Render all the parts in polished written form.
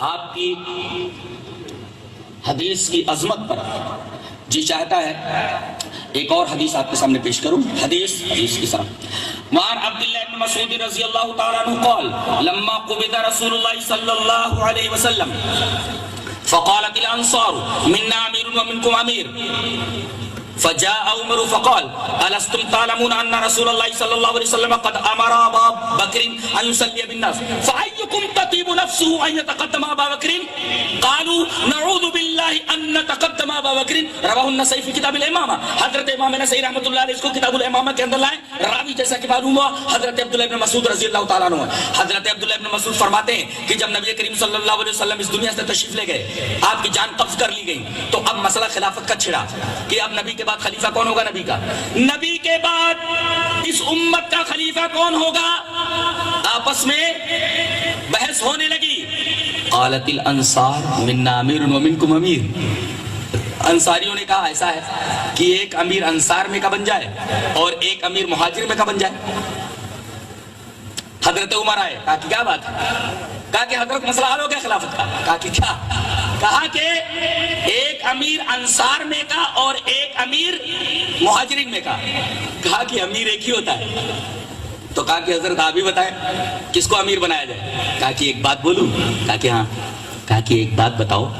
آپ کی حدیث کی عظمت پر جی چاہتا ہے ایک اور حدیث آپ کے سامنے پیش کروں. حدیث کی طرح وعن عبداللہ بن مسعود رضی اللہ تعالیٰ عنہ قال لما قبض رسول اللہ صلی اللہ علیہ وسلم فقالت الانصار منا امیر ومنکم امیر فجاء عمر فقال ألستم تعلمون أن رسول الله صلى الله عليه وسلم قد أمر أبا بكر أن يصلي بالناس فأيكم تطيب نفسه أن يتقدم أبا بكر قالوا نعوذ بالله أن نتقدم أبا بكر رواه النسائی في کتاب الامامہ. حضرت امام نسائی رحمۃ اللہ علیہ اس کو کتاب الامامہ کے اندر لائے. راوی جیسا کہ معلوم ہوا حضرت عبداللہ بن مسعود رضی اللہ تعالیٰ عنہ. حضرت عبداللہ بن مسعود فرماتے ہیں کہ جب نبی کریم صلی اللہ علیہ وسلم اس دنیا سے تشریف لے گئے, آپ کی جان قبض کر لی گئی, تو اب مسئلہ خلافت کا چھڑا کہ اب نبی کے بعد خلیفہ کون ہوگا. نبی کے بعد اس امت کا خلیفہ کون ہوگا. آپس میں بحث ہونے لگی. قالت الانصار منا امیر ومنکم امیر. انصاریوں نے کہا ایسا ہے کہ ایک امیر انصار میں کا بن جائے اور ایک امیر مہاجر میں کا بن جائے. حضرت عمر آئے, کہا کہ کیا بات ہے. کہا کہ حضرت مسئلہ حل ہو گیا خلافت کا. کہا کہ کیا. کہا کہ ایک امیر انصار میں کا اور ایک امیر مہاجرین میں کا. کہا کہ امیر ایک ہی ہوتا ہے. تو کہا کہ حضرت آپ ہی بتائیں کس کو امیر بنایا جائے. کہا کہ ایک بات بولوں. کہا کہ ہاں. کہا کہ ایک بات بتاؤ.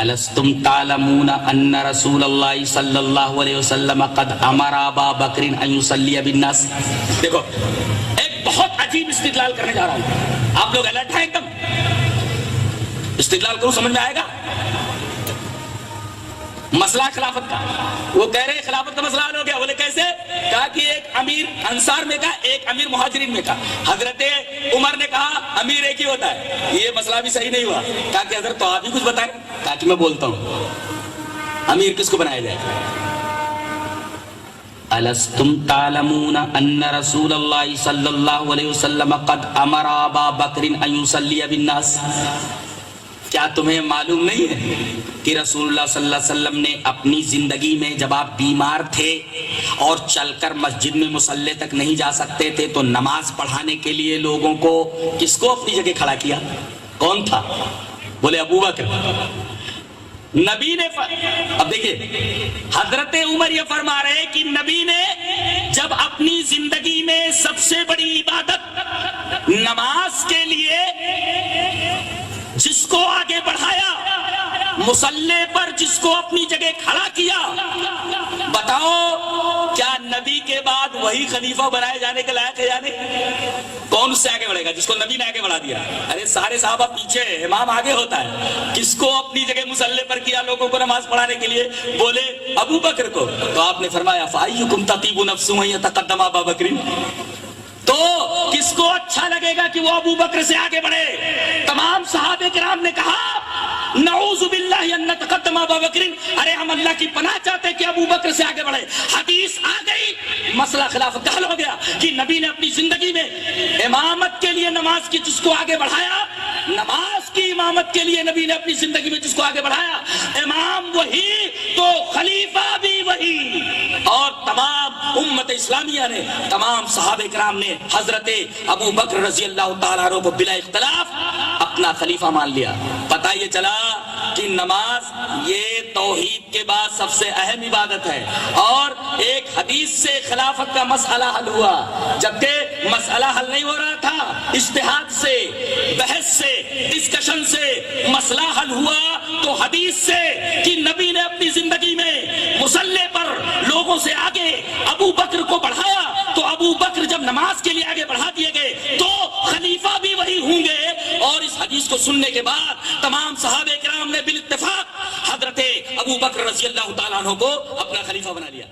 الستم تعلمون ان رسول اللہ صلی اللہ علیہ وسلم قد امر ابا بکر ان یصلی بالناس. دیکھو ایک بہت عجیب استدلال کرنے جا رہا ہوں. آپ لوگ الرٹ ہیں ایک دم. استدلال کروں سمجھ میں آئے گا. مسئلہ خلافت کا, وہ کہہ رہے خلافت کا مسئلہ حل ہو گیا. بولے کیسے. کہا کہ ایک امیر انصار میں کا ایک امیر مہاجرین میں کا. حضرت عمر نے کہا امیر ایک ہی ہوتا ہے. یہ مسئلہ بھی صحیح نہیں ہوا. کہا کہ حضرت تو آپ ہی کچھ بتائیں. کہا کہ میں بولتا ہوں. امیر کس کو بنایا جائے. الستم تعلمون ان رسول اللہ صلی اللہ علیہ وسلم قد امر ابا بکر ان یصلی بالناس. کیا تمہیں معلوم نہیں ہے کہ رسول اللہ صلی اللہ علیہ وسلم نے اپنی زندگی میں جب آپ بیمار تھے اور چل کر مسجد میں مصلی تک نہیں جا سکتے تھے تو نماز پڑھانے کے لیے لوگوں کو کس کو اپنی جگہ کھڑا کیا. کون تھا. بولے ابو بکر. نبی نے اب دیکھیے حضرت عمر یہ فرما رہے کہ نبی نے جب اپنی زندگی میں سب سے بڑی عبادت نماز کے لیے جس کو آگے بڑھایا, مصلی پر جس کو اپنی جگہ کھڑا کیا, بتاؤ کیا نبی کے بعد وہی خلیفہ بنائے جانے کے لائق ہے یا نہیں. کون اس سے آگے بڑھے گا جس کو نبی نے آگے بڑھا دیا. ارے سارے صحابہ پیچھے, امام آگے ہوتا ہے. کس کو اپنی جگہ مصلی پر کیا لوگوں کو نماز پڑھانے کے لیے. بولے ابو بکر کو. تو آپ نے فرمایا فَأَيُّكُمْ تَطِيبُ نَفْسُهُ أَن يَتَقَدَّمَ أَبَا بَكْرٍ. تو کس کو اچھا لگے گا کہ وہ ابو بکر سے آگے بڑھے. تمام صحابہ کرام نے کہا نعوذ باللہ ان نتقدم ابا بکر. ارے ہم اللہ کی پناہ چاہتے کہ ابو بکر سے آگے بڑھے. حدیث آ گئی, مسئلہ خلافت کا حل ہو گیا کہ نبی نے اپنی زندگی میں امامت کے لیے نماز کی جس کو آگے بڑھایا, نماز کی امامت کے لیے نبی نے اپنی زندگی میں جس کو آگے بڑھایا, امام وہی تو خلیفہ بھی وہی. اور تمام امت اسلامیہ نے, تمام صحابہ کرام نے حضرت ابو بکر رضی اللہ تعالیٰ عنہ کو بلا اختلاف اپنا خلیفہ مان لیا. پتہ یہ چلا کہ نماز یہ توحید کے بعد سب سے اہم عبادت ہے. اور ایک حدیث سے خلافت کا مسئلہ حل ہوا, جبکہ مسئلہ حل نہیں ہو رہا تھا. اجتہاد سے, بحث سے, ڈسکشن سے مسئلہ حل ہوا تو حدیث سے کہ نبی نے اپنی زندگی میں مصلی پر لوگوں سے آگے ابو بکر کو بڑھایا, تو ابو بکر جب نماز کے لیے آگے بڑھا دیے گئے تو خلیفہ بھی وہی ہوں گے. اور اس حدیث کو سننے کے بعد تمام صحابہ کرام نے بالاتفاق حضرت ابو بکر رضی اللہ تعالیٰ عنہ کو اپنا خلیفہ بنا لیا.